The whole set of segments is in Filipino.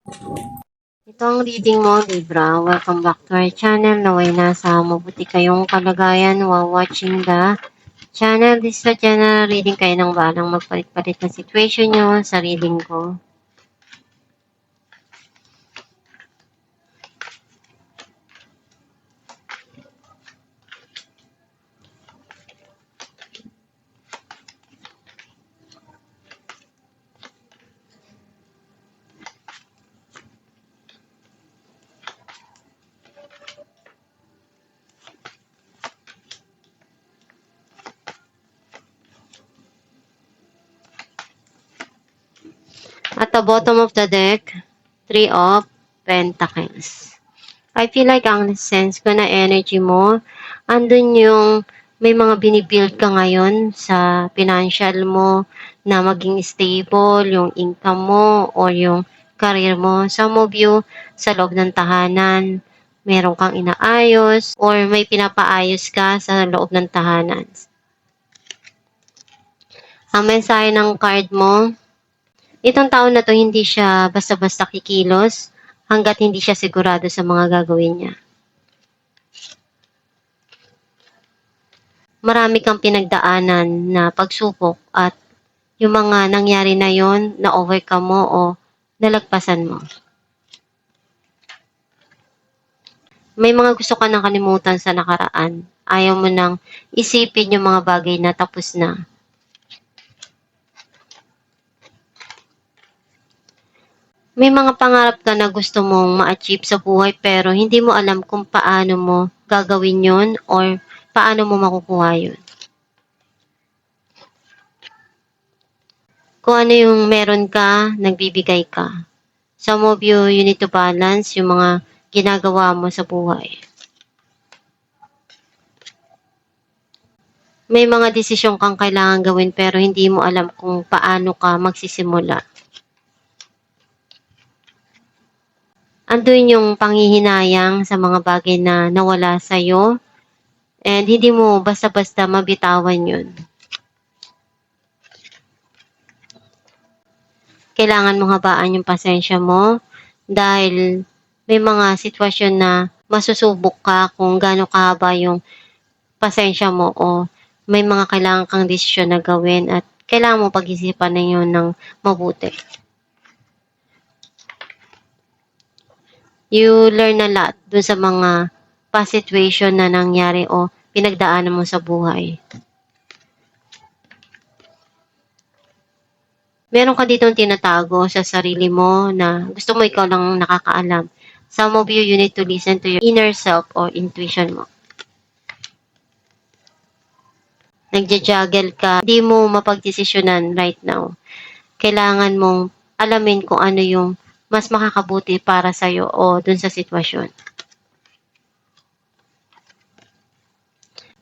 Ito ang reading mo, Libra. Welcome back to our channel. Naway nasa mabuti kayong kalagayan while watching the channel. This is a general reading. Kayo nang balang magpalit-palit ng situation nyo sa reading ko. At the bottom of the deck, Three of Pentacles. I feel like ang sense ko na energy mo, andun yung may mga binibuild ka ngayon sa financial mo na maging stable, yung income mo or yung career mo. Some of you sa loob ng tahanan, meron kang inaayos or may pinapaayos ka sa loob ng tahanan. Ang mensahe ng card mo, itong taon na to hindi siya basta-basta kikilos hanggat hindi siya sigurado sa mga gagawin niya. Marami kang pinagdaanan na pagsubok at yung mga nangyari na yon na overcome mo o nalagpasan mo. May mga gusto ka nang kalimutan sa nakaraan. Ayaw mo nang isipin yung mga bagay na tapos na. May mga pangarap ka na gusto mong ma-achieve sa buhay pero hindi mo alam kung paano mo gagawin yon or paano mo makukuha yun. Kung ano yung meron ka, nagbibigay ka. Some of you, you need to balance yung mga ginagawa mo sa buhay. May mga desisyon kang kailangan gawin pero hindi mo alam kung paano ka magsisimula. Andun yung panghihinayang sa mga bagay na nawala sa'yo and hindi mo basta-basta mabitawan yun. Kailangan mong habaan yung pasensya mo dahil may mga sitwasyon na masusubok ka kung gaano kahaba yung pasensya mo o may mga kailangan kang desisyon na gawin at kailangan mo pag-isipan na yun ng mabuti. You learn a lot dun sa mga past situation na nangyari o pinagdaanan mo sa buhay. Meron ka ditong tinatago sa sarili mo na gusto mo ikaw lang nakakaalam. Some of you, you need to listen to your inner self or intuition mo. Nagja-juggle ka, hindi mo mapagdesisyonan right now. Kailangan mong alamin kung ano yung mas makakabuti para sa'yo o dun sa sitwasyon.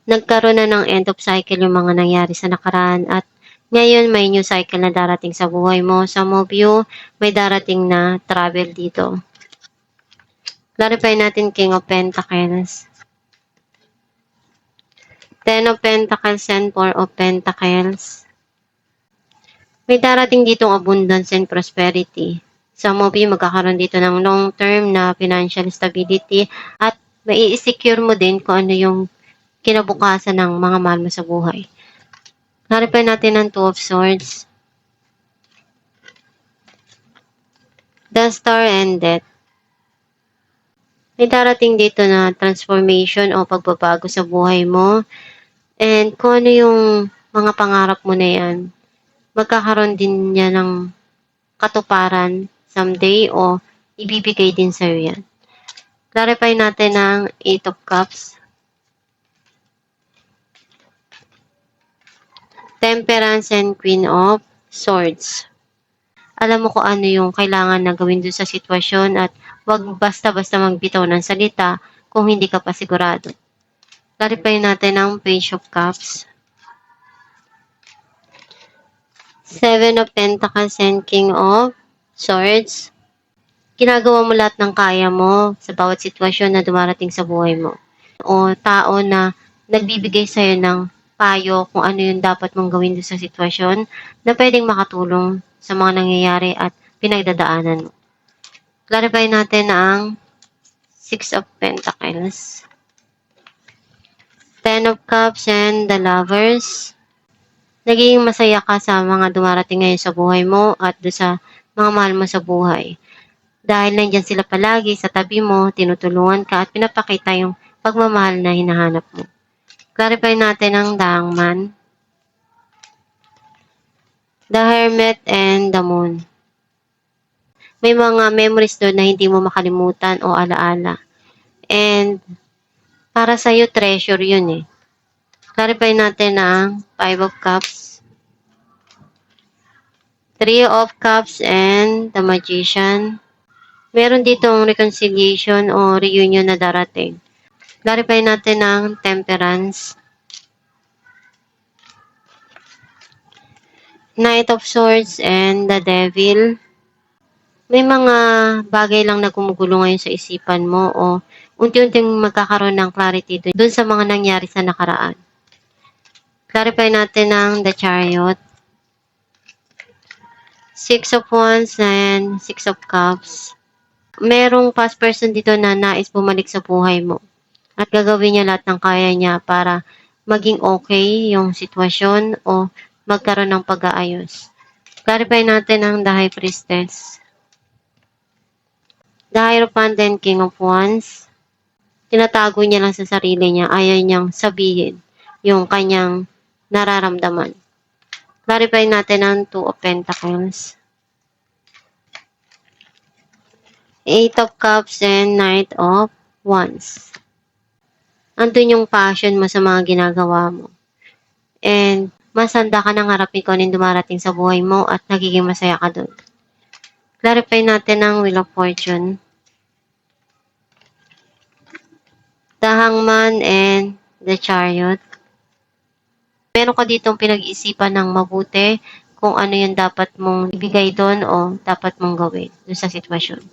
Nagkaroon na ng end of cycle yung mga nangyari sa nakaraan at ngayon may new cycle na darating sa buhay mo. Some of you, may darating na travel dito. Clarify natin King of Pentacles. Ten of Pentacles and Four of Pentacles. May darating ditong abundance and prosperity. Some of you magkakaroon dito ng long-term na financial stability at mai-secure mo din kung ano yung kinabukasan ng mga mahal mo sa buhay. Clarify natin ang Two of Swords. The Star and Death. May darating dito na transformation o pagbabago sa buhay mo. And kung ano yung mga pangarap mo na yan, magkakaroon din niya ng katuparan someday o ibibigay din sa'yo yan. Clarify natin ang Eight of Cups. Temperance and Queen of Swords. Alam mo kung ano yung kailangan na gawin doon sa sitwasyon at wag basta-basta magbitaw ng salita kung hindi ka pa sigurado. Clarify natin ang Page of Cups. Seven of Pentacles and King of Swords. Ginagawa mo lahat ng kaya mo sa bawat sitwasyon na dumarating sa buhay mo. O tao na nagbibigay sa'yo ng payo kung ano yung dapat mong gawin doon sa sitwasyon na pwedeng makatulong sa mga nangyayari at pinagdadaanan mo. Clarify natin ang Six of Pentacles, Ten of Cups, and the Lovers. Nagiging masaya ka sa mga dumarating ngayon sa buhay mo at sa mga mahal mo sa buhay. Dahil nandyan sila palagi sa tabi mo, tinutulungan ka at pinapakita yung pagmamahal na hinahanap mo. Clarify natin ang The Hangman, The Hermit, and the Moon. May mga memories doon na hindi mo makalimutan o alaala. And para sa'yo, treasure yun eh. Clarify natin ang Five of Cups, Three of Cups, and the Magician. Meron ditong reconciliation o reunion na darating. Clarify natin ang Temperance, Knight of Swords, and the Devil. May mga bagay lang na gumugulo ngayon sa isipan mo o unti-unting magkakaroon ng clarity dun sa mga nangyari sa nakaraan. Clarify natin ang The Chariot, Six of Wands, and Six of Cups. Merong past person dito na nais bumalik sa buhay mo at gagawin niya lahat ng kaya niya para maging okay yung sitwasyon o magkaroon ng pag-aayos. Clarify natin ang The High Priestess, The Hierophant, and King of Wands. Tinatago niya lang sa sarili niya, ayaw niyang sabihin yung kanyang nararamdaman. Clarify natin ang Two of Pentacles, Eight of Cups, and Knight of Wands. Andun yung passion mo sa mga ginagawa mo. And mas handa ka nang harapin kung anong dumarating sa buhay mo at nagiging masaya ka doon. Clarify natin ang Wheel of Fortune, The Hangman, and the Chariot. Meron ka ditong pinag-iisipan ng mabuti kung ano yung dapat mong ibigay doon o dapat mong gawin doon sa sitwasyon.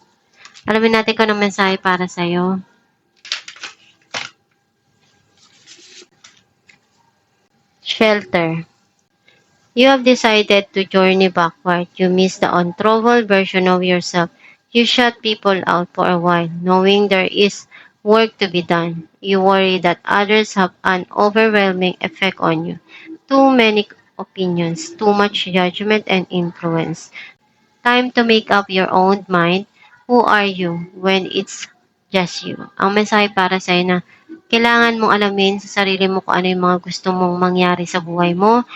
Alamin natin kung anong mensahe para sa'yo. Shelter. You have decided to journey backward. You miss the untraveled version of yourself. You shut people out for a while, knowing there is work to be done. You worry that others have an overwhelming effect on you. Too many opinions, too much judgment and influence. Time to make up your own mind. Who are you when it's just you? Ang mensahe para sa'yo na kailangan mong alamin sa sarili mo kung ano yung mga gusto mong mangyari sa buhay mo.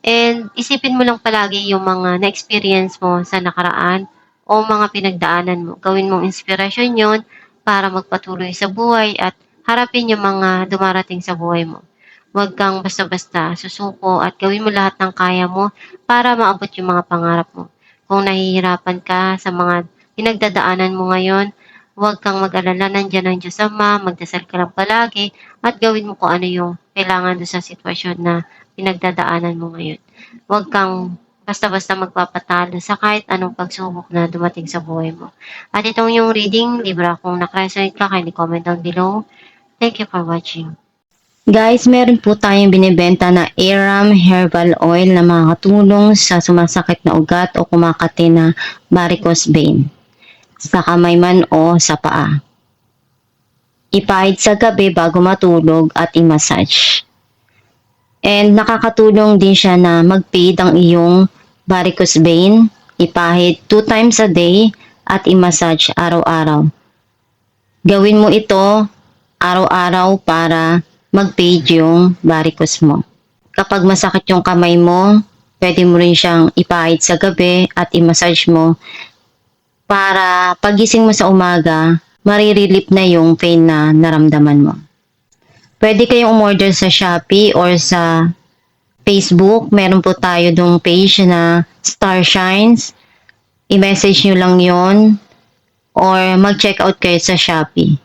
And isipin mo lang palagi yung mga na-experience mo sa nakaraan o mga pinagdaanan mo. Gawin mong inspirasyon yon para magpatuloy sa buhay at harapin yung mga dumarating sa buhay mo. Huwag kang basta-basta susuko at gawin mo lahat ng kaya mo para maabot yung mga pangarap mo. Kung nahihirapan ka sa mga pinagdadaanan mo ngayon, huwag kang mag-alala, nandiyan ang Diyos Ama, magdasal ka lang palagi at gawin mo kung ano yung kailangan doon sa sitwasyon na pinagdadaanan mo ngayon. Huwag kang basta-basta magpapatalo sa kahit anong pagsubok na dumating sa buhay mo. At itong yung reading, Libra, kung nakaresonate ka, kindly comment down below. Thank you for watching. Guys, meron po tayong binibenta na Aram Herbal Oil na makakatulong sa sumasakit na ugat o kumakati na varicose vein sa kamay man o sa paa. Ipahid sa gabi bago matulog at i-massage. And nakakatulong din siya na mag-fade ang iyong varicose vein. Ipahid 2 times a day at i-massage araw-araw. Gawin mo ito araw-araw para mag-fade yung varicose mo. Kapag masakit yung kamay mo, pwede mo rin siyang ipahid sa gabi at i-massage mo para pagising mo sa umaga, marirelieve na yung pain na naramdaman mo. Pwede kayong umorder sa Shopee or sa Facebook. Meron po tayo dong page na Star Shines. I-message nyo lang yon or mag-check out kayo sa Shopee.